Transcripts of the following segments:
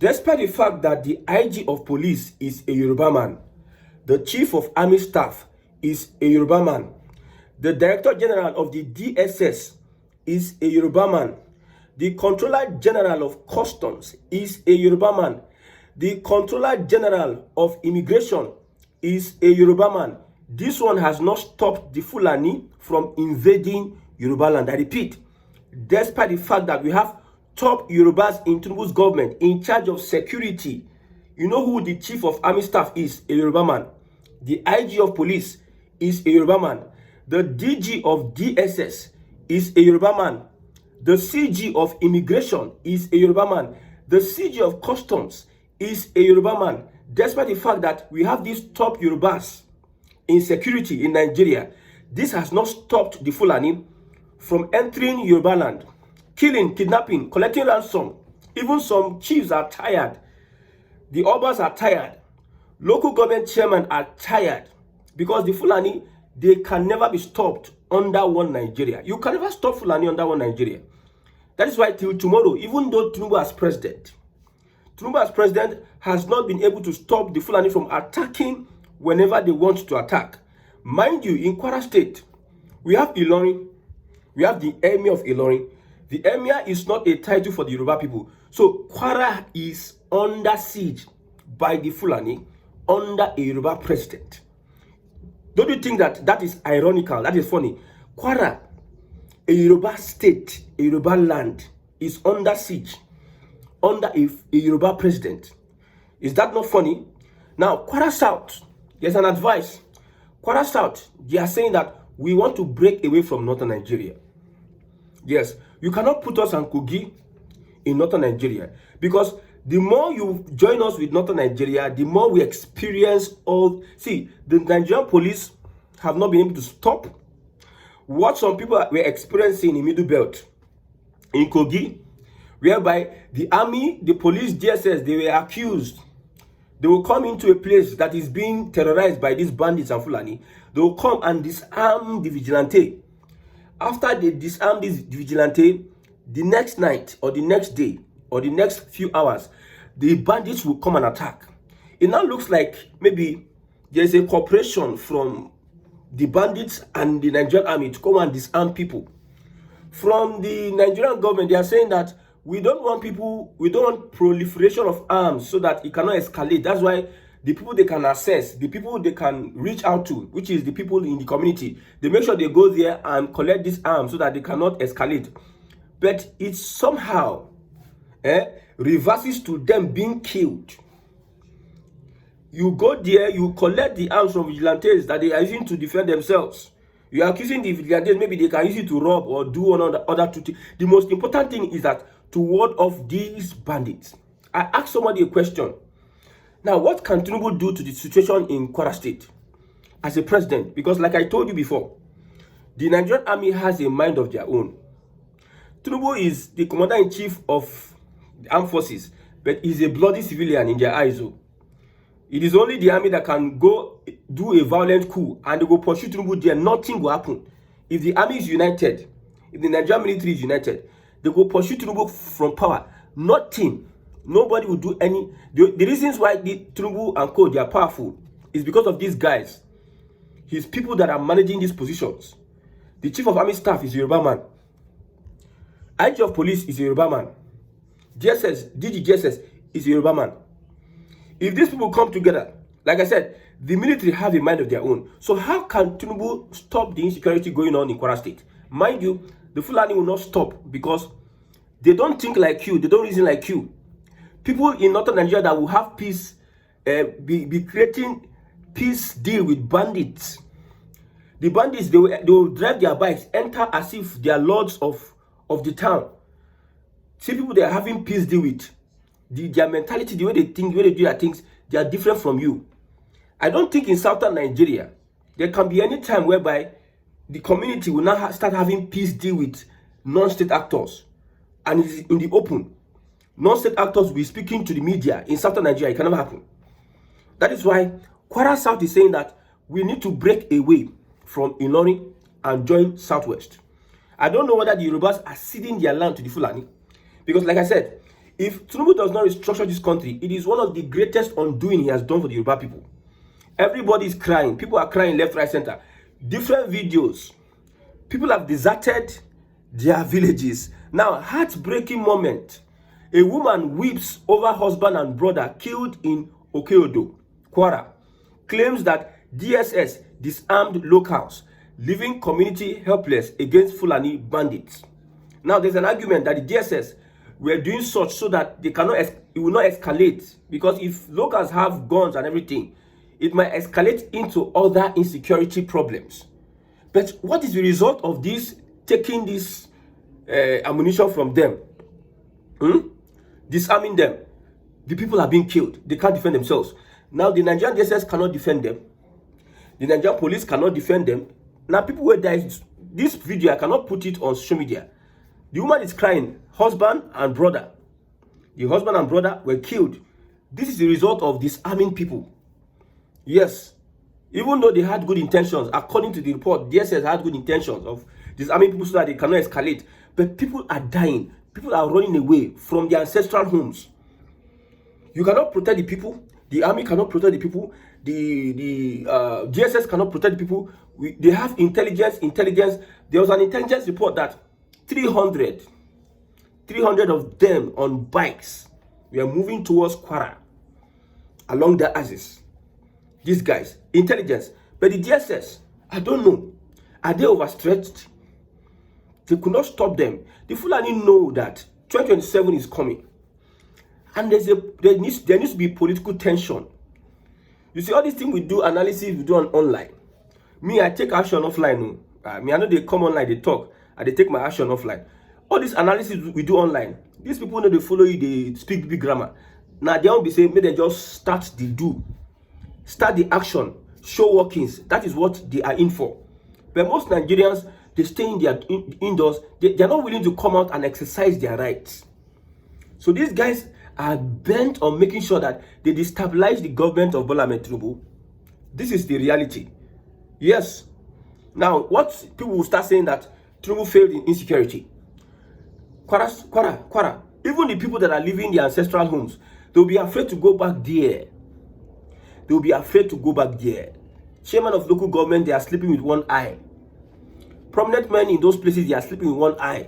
Despite the fact that the IG of police is a Yoruba man, the chief of army staff is a Yoruba man, the director general of the DSS is a Yoruba man, the controller general of customs is a Yoruba man, the controller general of immigration is a Yoruba man. This one has not stopped the Fulani from invading Yoruba land. I repeat, despite the fact that we have top Yorubas in Tinubu's government in charge of security. You know who the chief of army staff is? A Yoruba man. The IG of police is a Yoruba man. The DG of DSS is a Yoruba man. The CG of immigration is a Yoruba man. The CG of customs is a Yoruba man. Despite the fact that we have these top Yorubas in security in Nigeria, this has not stopped the Fulani from entering Yoruba land, killing, kidnapping, collecting ransom. Even some chiefs are tired. The Obas are tired. Local government chairmen are tired because the Fulani, they can never be stopped under one Nigeria. You can never stop Fulani under one Nigeria. That is why till tomorrow, even though Tinubu as president has not been able to stop the Fulani from attacking whenever they want to attack. Mind you, in Kwara State, we have Ilorin, we have the Emir of Ilorin. The Emir is not a title for the Yoruba people. So Kwara is under siege by the Fulani under a Yoruba president. Don't you think that that is ironical? That is funny. Kwara, a Yoruba state, a Yoruba land, is under siege under a Yoruba president. Is that not funny? Now, Kwara South, there's an advice. Kwara South, they are saying that we want to break away from northern Nigeria. Yes, you cannot put us and Kogi in northern Nigeria, because the more you join us with northern Nigeria, the more we experience all. See, the Nigerian police have not been able to stop what some people were experiencing in Middle Belt, in Kogi, whereby the army, the police, DSS, they were accused. They will come into a place that is being terrorized by these bandits and Fulani. They will come and disarm the vigilante. After they disarm this vigilante, the next night or the next day or the next few hours, the bandits will come and attack. It now looks like maybe there's a cooperation from the bandits and the Nigerian army to come and disarm people. From the Nigerian government, they are saying that we don't want proliferation of arms so that it cannot escalate. That's why the people they can access, the people they can reach out to, which is the people in the community, they make sure they go there and collect these arms so that they cannot escalate. But it somehow reverses to them being killed. You go there, you collect the arms from vigilantes that they are using to defend themselves. You are accusing the vigilantes, maybe they can use it to rob or do one other two things. The most important thing is that to ward off these bandits. I asked somebody a question. Now, what can Tinubu do to the situation in Kwara State as a president? Because like I told you before, the Nigerian army has a mind of their own. Tinubu is the commander-in-chief of the armed forces, but he's a bloody civilian in their eyes. It is only the army that can go do a violent coup and they will pursue Tinubu there. Nothing will happen. If the army is united, if the Nigerian military is united, they will pursue Tinubu from power. Nothing. Nobody will do any. The reasons why the Tinubu and co, they are powerful is because of these guys. His people that are managing these positions. The chief of army staff is a Yoruba man. IG of police is a Yoruba man. DG GSS is a Yoruba man. If these people come together, like I said, the military have a mind of their own. So how can Tinubu stop the insecurity going on in Kwara State? Mind you, the Fulani will not stop because they don't think like you. They don't reason like you. People in northern Nigeria that will have peace, be creating peace deal with bandits. The bandits, they will drive their bikes, enter as if they are lords of the town. See people they are having peace deal with. Their mentality, the way they think, the way they do their things, they are different from you. I don't think in southern Nigeria, there can be any time whereby the community will now start having peace deal with non-state actors. And it's in the open. Non-state actors will be speaking to the media in southern Nigeria. It can never happen. That is why Kwara South is saying that we need to break away from Ilorin and join Southwest. I don't know whether the Yorubas are ceding their land to the Fulani. Because like I said, If Tinubu does not restructure this country, it is one of the greatest undoing he has done for the Yoruba people. Everybody is crying. People are crying left, right, center. Different videos. People have deserted their villages. Now, heartbreaking moment. A woman weeps over husband and brother killed in Okeodo, Kwara. Claims that DSS disarmed locals, leaving community helpless against Fulani bandits. Now, there's an argument that the DSS were doing such so that they cannot, it will not escalate. Because if locals have guns and everything, it might escalate into other insecurity problems. But what is the result of this, taking this ammunition from them? Disarming them. The people are being killed. They can't defend themselves. Now, the Nigerian DSS cannot defend them. The Nigerian police cannot defend them. Now, people were dying. This video, I cannot put it on social media. The woman is crying. Husband and brother. The husband and brother were killed. This is the result of disarming people. Yes. Even though they had good intentions, according to the report, DSS had good intentions of disarming people so that they cannot escalate. But people are dying. People are running away from their ancestral homes. You cannot protect the people. The army cannot protect the people. The DSS cannot protect the people. They have intelligence. There was an intelligence report that 300 of them on bikes were moving towards Kwara along the axis. These guys, intelligence. But the DSS, I don't know. Are they overstretched? They could not stop them. The Fulani know that 2027 is coming. And there needs to be political tension. You see, all these things we do, analysis, we do online. Me, I take action offline. I know they come online, they talk, and they take my action offline. All this analysis we do online, these people know they follow you, they speak big grammar. Now, they won't be saying, maybe they just start the do. Start the action, show workings. That is what they are in for. But most Nigerians, they stay in their indoors. They are not willing to come out and exercise their rights. So these guys are bent on making sure that they destabilize the government of Bola Ahmed Tinubu. This is the reality. Yes. Now, what people will start saying that Tinubu failed in insecurity. Kwara. Even the people that are living in their ancestral homes, they'll be afraid to go back there. They'll be afraid to go back there. Chairman of local government, they are sleeping with one eye. Prominent men in those places, they are sleeping with one eye.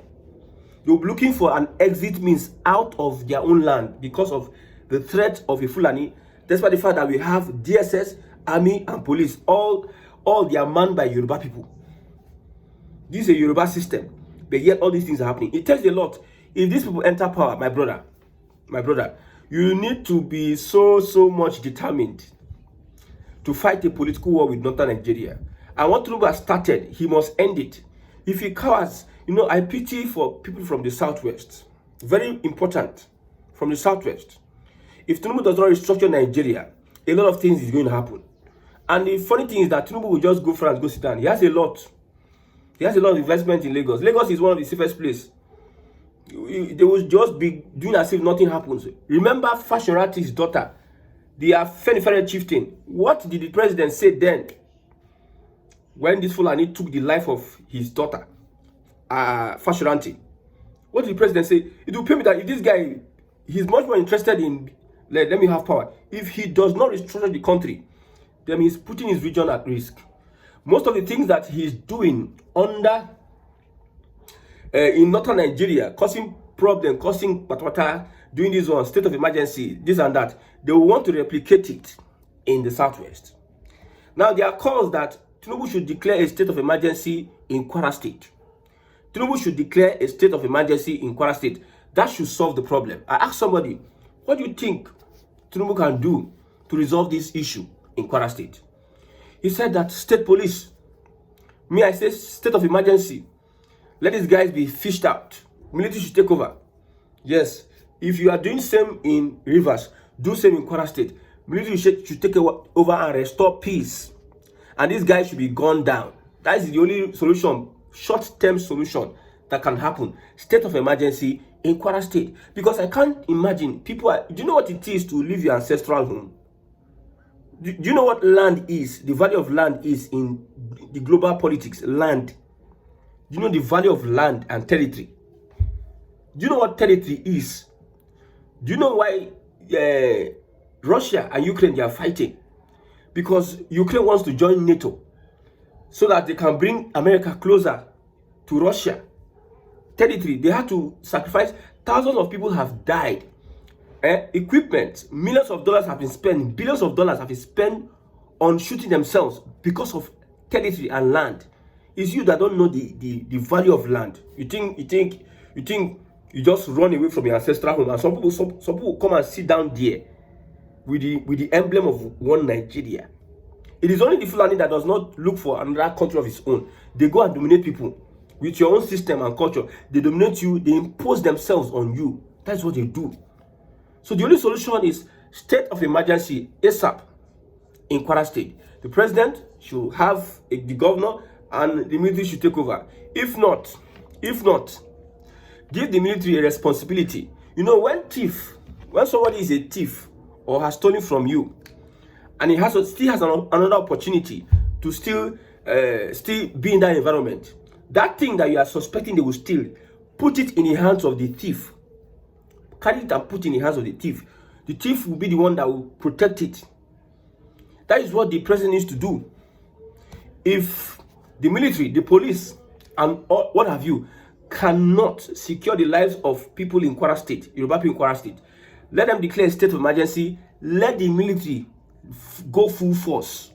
They'll be looking for an exit means out of their own land because of the threat of a Fulani, despite the fact that we have DSS, army, and police, all they are manned by Yoruba people. This is a Yoruba system, but yet all these things are happening. It tells a lot. If these people enter power, my brother, you need to be so much determined to fight a political war with northern Nigeria. And what Tinubu has started, he must end it. If he cowers, I pity for people from the southwest. Very important, from the southwest. If Tinubu does not restructure Nigeria, a lot of things is going to happen. And the funny thing is that Tinubu will just go for and go sit down. He has a lot. He has a lot of investment in Lagos. Lagos is one of the safest places. They will just be doing as if nothing happens. Remember Fashionati's daughter, the Afenifere chieftain. What did the president say then? When this Fulani took the life of his daughter, Fashionati. What did the president say? It will pay me that if this guy, he's much more interested in, let me have power. If he does not restructure the country, then he's putting his region at risk. Most of the things that he's doing under in northern Nigeria, causing problem, causing patwata, doing this one, state of emergency, this and that, they will want to replicate it in the southwest. Now, there are calls that Tinubu should declare a state of emergency in Kwara State. Tinubu should declare a state of emergency in Kwara State. That should solve the problem. I asked somebody, what do you think Tinubu can do to resolve this issue in Kwara State? He said that state police. Me, I say state of emergency. Let these guys be fished out. Military should take over. Yes. If you are doing same in Rivers, do same in Kwara State. Military should take over and restore peace. And these guys should be gone down. That is the only solution, short-term solution that can happen. State of emergency in Kwara State. Because I can't imagine people do you know what it is to leave your ancestral home? Do you know what land is? The value of land is in the global politics. Land. Do you know the value of land and territory? Do you know what territory is? Do you know why Russia and Ukraine, they are fighting? Because Ukraine wants to join NATO so that they can bring America closer to Russia territory. They had to sacrifice. Thousands of people have died. Equipment, millions of dollars have been spent, billions of dollars have been spent on shooting themselves because of territory and land. It's you that don't know the value of land. You think you just run away from your ancestral home, and some people come and sit down there with the emblem of one Nigeria. It is only the Fulani that does not look for another country of its own. They go and dominate people with your own system and culture. They dominate you. They impose themselves on you. That's what they do. So the only solution is state of emergency ASAP in Kwara State. The president should have the governor, and the military should take over. If not, give the military a responsibility. You know, when somebody is a thief or has stolen from you, and he still has another opportunity to still be in that environment, that thing that you are suspecting they will steal, put it in the hands of the thief. Carry it and put it in the hands of the thief. The thief will be the one that will protect it. That is what the president needs to do. If the military, the police, and what have you cannot secure the lives of people in Kwara State, Yoruba people in Kwara State, let them declare a state of emergency. Let the military go full force.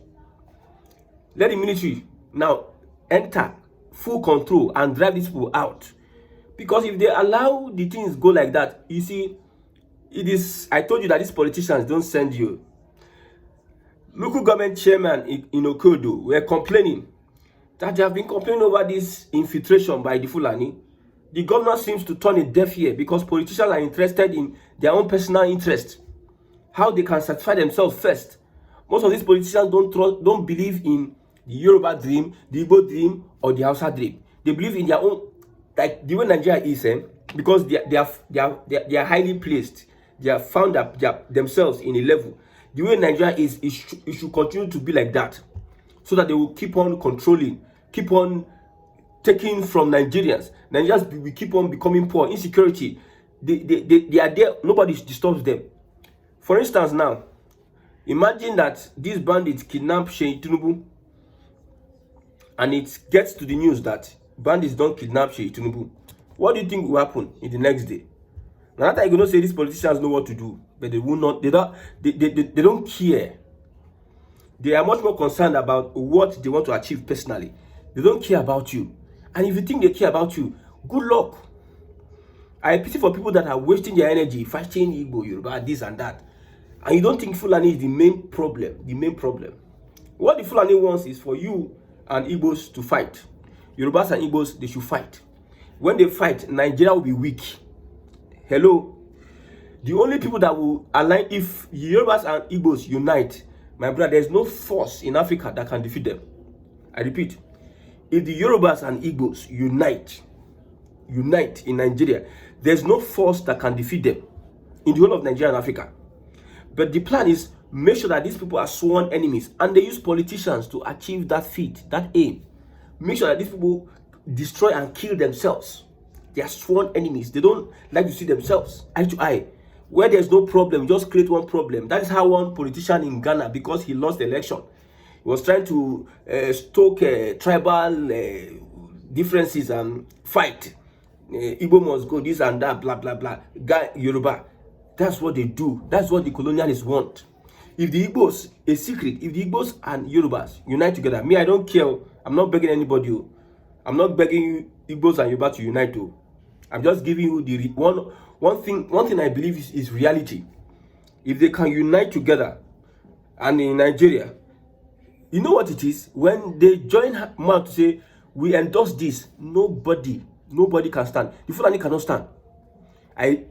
Let the military now enter full control and drive these people out. Because if they allow the things go like that, you see, I told you that these politicians don't send you. Local government chairman in Okodo were complaining that they have been complaining over this infiltration by the Fulani. The governor seems to turn a deaf ear because politicians are interested in their own personal interest, how they can satisfy themselves first. Most of these politicians don't believe in the Yoruba dream, the Igbo dream, or the Hausa dream. They believe in their own, like the way Nigeria is, because they are highly placed. They have found themselves in a level. The way Nigeria is, it should continue to be like that, so that they will keep on controlling, keep on taking from Nigerians. Nigerians will keep on becoming poor. Insecurity, they are there. Nobody disturbs them. For instance, now, imagine that these bandits kidnap Sheikh Tinubu, and it gets to the news that bandits don't kidnap Sheikh Tinubu. What do you think will happen in the next day? Now that I gonna say these politicians know what to do, but they will not. They don't care. They are much more concerned about what they want to achieve personally. They don't care about you. And if you think they care about you, good luck. I pity for people that are wasting their energy fighting Igbo, Yoruba, this and that. And you don't think Fulani is the main problem. The main problem. What the Fulani wants is for you and Igbos to fight. Yorubas and Igbos, they should fight. When they fight, Nigeria will be weak. Hello? The only people that will align, if Yorubas and Igbos unite, my brother, there's no force in Africa that can defeat them. I repeat, if the Yorubas and Igbos unite in Nigeria, there's no force that can defeat them in the whole of Nigeria and Africa. But the plan is make sure that these people are sworn enemies, and they use politicians to achieve that feat, that aim. Make sure that these people destroy and kill themselves. They are sworn enemies. They don't like to see themselves eye to eye. Where there's no problem, just create one problem. That is how one politician in Ghana, because he lost the election, he was trying to stoke tribal differences and fight. Igbo must go, this and that, blah, blah, blah. Yoruba. That's what they do. That's what the colonialists want. If the Igbos, a secret, if the Igbos and Yorubas unite together, me, I don't care. I'm not begging anybody. I'm not begging you, Igbos and Yoruba to unite. I'm just giving you the one thing I believe is reality. If they can unite together, and in Nigeria, you know what it is? When they join mouth to say, we endorse this, nobody can stand. The Fulani cannot stand.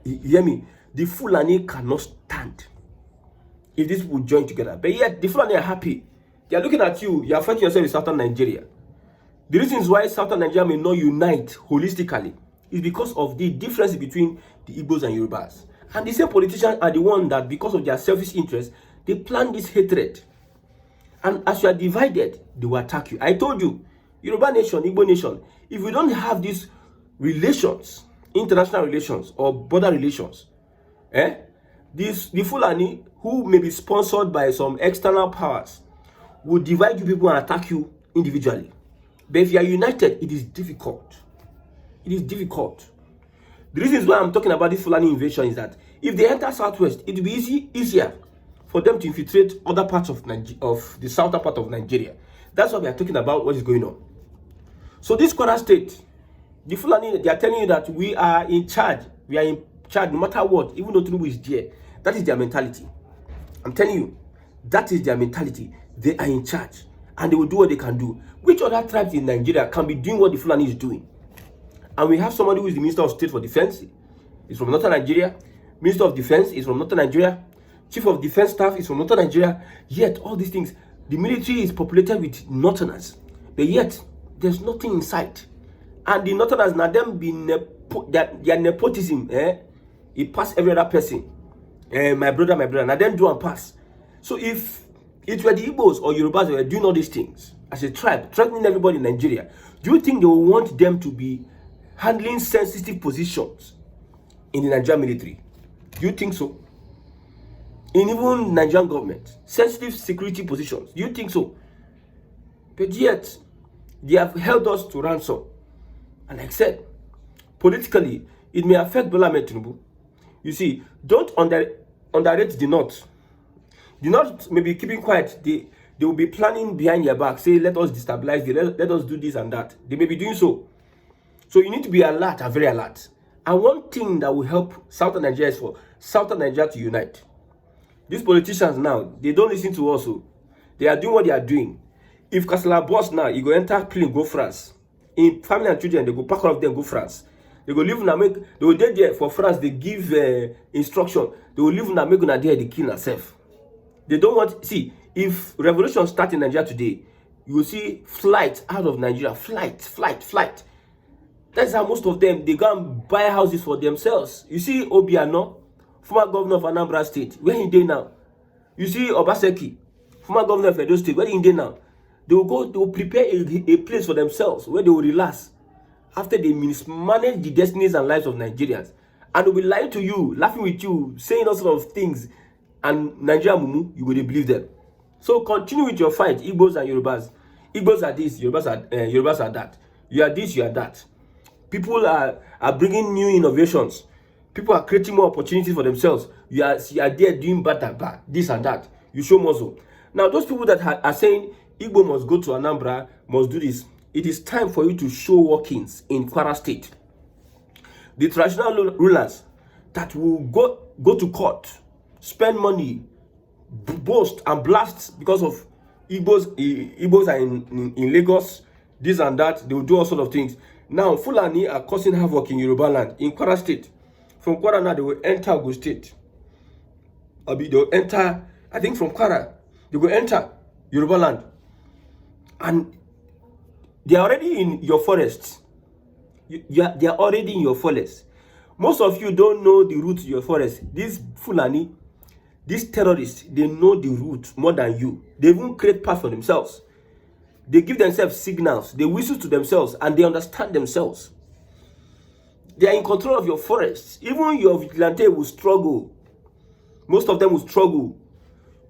Hear me? The Fulani cannot stand if these people join together. But yet, the Fulani are happy. They are looking at you. You are fighting yourself in Southern Nigeria. The reasons why Southern Nigeria may not unite holistically is because of the difference between the Igbos and Yorubas. And the same politicians are the ones that, because of their selfish interests, they plan this hatred. And as you are divided, they will attack you. I told you, Yoruba nation, Igbo nation, if we don't have these relations, international relations or border relations, the Fulani, who may be sponsored by some external powers, will divide you people and attack you individually. But if you are united, it is difficult. It is difficult. The reason why I'm talking about this Fulani invasion is that if they enter Southwest, it will be easier for them to infiltrate other parts of the southern part of Nigeria. That's why we are talking about what is going on. So this Kwara state, the Fulani, they are telling you that we are in charge. We are in charge no matter what, even though Tinubu is there. That is their mentality. I'm telling you, that is their mentality. They are in charge and they will do what they can do. Which other tribes in Nigeria can be doing what the Fulani is doing? And we have somebody who is the Minister of State for Defense. He's from Northern Nigeria. Minister of Defense is from Northern Nigeria. Chief of Defense Staff is from Northern Nigeria. Yet, all these things, the military is populated with Northerners. But yet, there's nothing in sight. And the Northerners, now them be their nepotism, it pass every other person. My brother, now them do and pass. So if it were the Igbos or Yorubas that were doing all these things, as a tribe, threatening everybody in Nigeria, do you think they will want them to be handling sensitive positions in the Nigerian military? Do you think so? In even Nigerian government, sensitive security positions, do you think so? But yet, they have held us to ransom. And like I said, politically, it may affect Bola Ahmed Tinubu. You see, don't underrate the North. The North may be keeping quiet. They will be planning behind your back, say, let us destabilize, let us do this and that. They may be doing so. So you need to be alert and very alert. And one thing that will help Southern Nigeria is for Southern Nigeria to unite. These politicians now, they don't listen to us. So they are doing what they are doing. If Kasala boss now, you go enter plane, go France. In family and children, they go pack all of them, go France. They go live now, they will there for France, they give instruction. They will live now, make una there, they kill themselves. They don't want, see, if revolution starts in Nigeria today, you will see flight out of Nigeria, flight. That's how most of them, they go and buy houses for themselves. You see Obiano, former governor of Anambra State, where he dey now? You see Obaseki, former governor of Edo State, where he dey now? They will prepare a place for themselves where they will relax after they mismanage the destinies and lives of Nigerians. And they will be lying to you, laughing with you, saying all sorts of things. And Nigeria mumu, you will believe them. So continue with your fight, Igbos and Yorubas. Igbos are this, Yorubas are that. You are this, you are that. People are bringing new innovations. People are creating more opportunities for themselves. You are there doing bad, this and that. You show muscle. Now, those people that are saying Igbo must go to Anambra, must do this, it is time for you to show workings in Kwara State. The traditional rulers that will go to court, spend money, boast and blast because of Igbos are in Lagos, this and that, they will do all sorts of things. Now, Fulani are causing havoc in Yoruba land, in Kwara State. From Kwara now, they will enter Ogun State. They will enter, I think from Kwara, they will enter Yoruba land. And they are already in your forest. They are already in your forest. Most of you don't know the route to your forest. These Fulani, these terrorists, they know the route more than you. They even create paths for themselves. They give themselves signals. They whistle to themselves and they understand themselves. They are in control of your forests. Even your vigilante will struggle. Most of them will struggle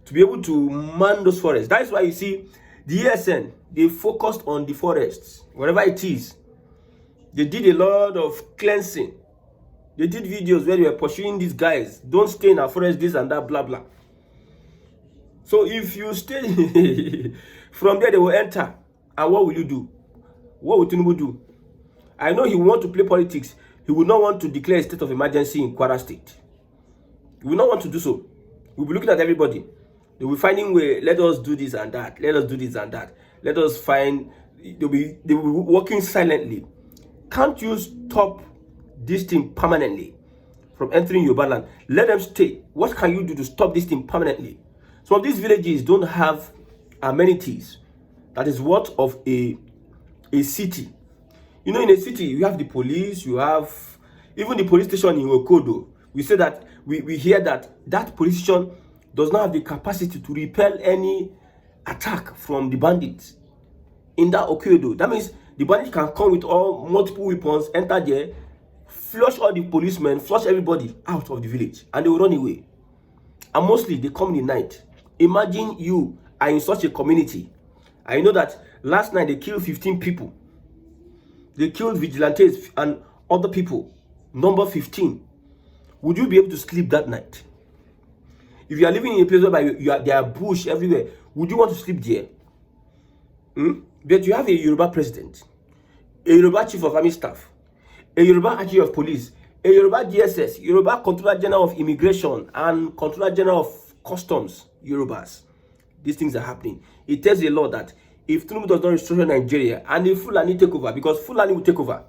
to be able to man those forests. That's why you see the ESN, they focused on the forests, wherever it is. They did a lot of cleansing. They did videos where they were pursuing these guys. Don't stay in our forest, this and that, blah, blah. So if you stay, from there they will enter. And what will you do? What will Tinubu do? I know he will want to play politics. He will not want to declare a state of emergency in Kwara State. He will not want to do so. We'll be looking at everybody. They will be finding way, let us do this and that. Let us do this and that. Let us find, they will be working silently. Can't you stop this thing permanently from entering your land? Let them stay. What can you do to stop this thing permanently? Some of these villages don't have amenities that is worth of a city. You know, in a city, you have the police, you have even the police station in Okodo. We say that, we hear that police station does not have the capacity to repel any attack from the bandits in that Okodo. That means the bandits can come with multiple weapons, enter there, flush all the policemen, flush everybody out of the village, and they will run away. And mostly they come in the night. Imagine you are in such a community. I know that last night they killed 15 people. They killed vigilantes and other people. Number 15. Would you be able to sleep that night? If you are living in a place where there are bush everywhere, would you want to sleep there? But you have a Yoruba president, a Yoruba chief of army staff, a Yoruba chief of police, a Yoruba DSS, Yoruba Controller General of Immigration, and Controller General of Customs, Yorubas. These things are happening. It tells a lot that if Tinubu does not restructure Nigeria and if Fulani take over, because Fulani will take over.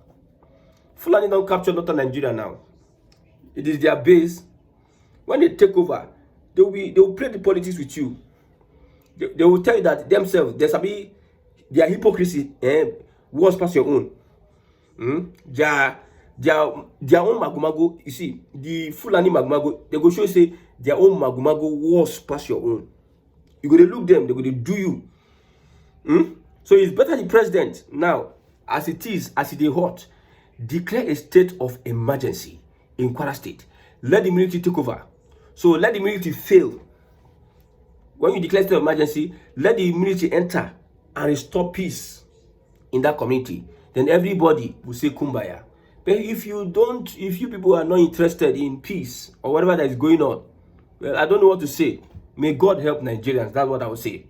Fulani don't capture northern Nigeria now. It is their base. When they take over, they will play the politics with you. They will tell you that themselves, their hypocrisy was past your own. Their own magumago, you see, the Fulani magumago, they go show you say their own magumago was past your own. You go to look them, they go to do you. So it's better the president now, as it is hot, declare a state of emergency in Kwara State. Let the military take over. So let the military fail. When you declare state of emergency, let the military enter and restore peace in that community. Then everybody will say kumbaya. But if you people are not interested in peace or whatever that is going on, well, I don't know what to say. May God help Nigerians. That's what I would say.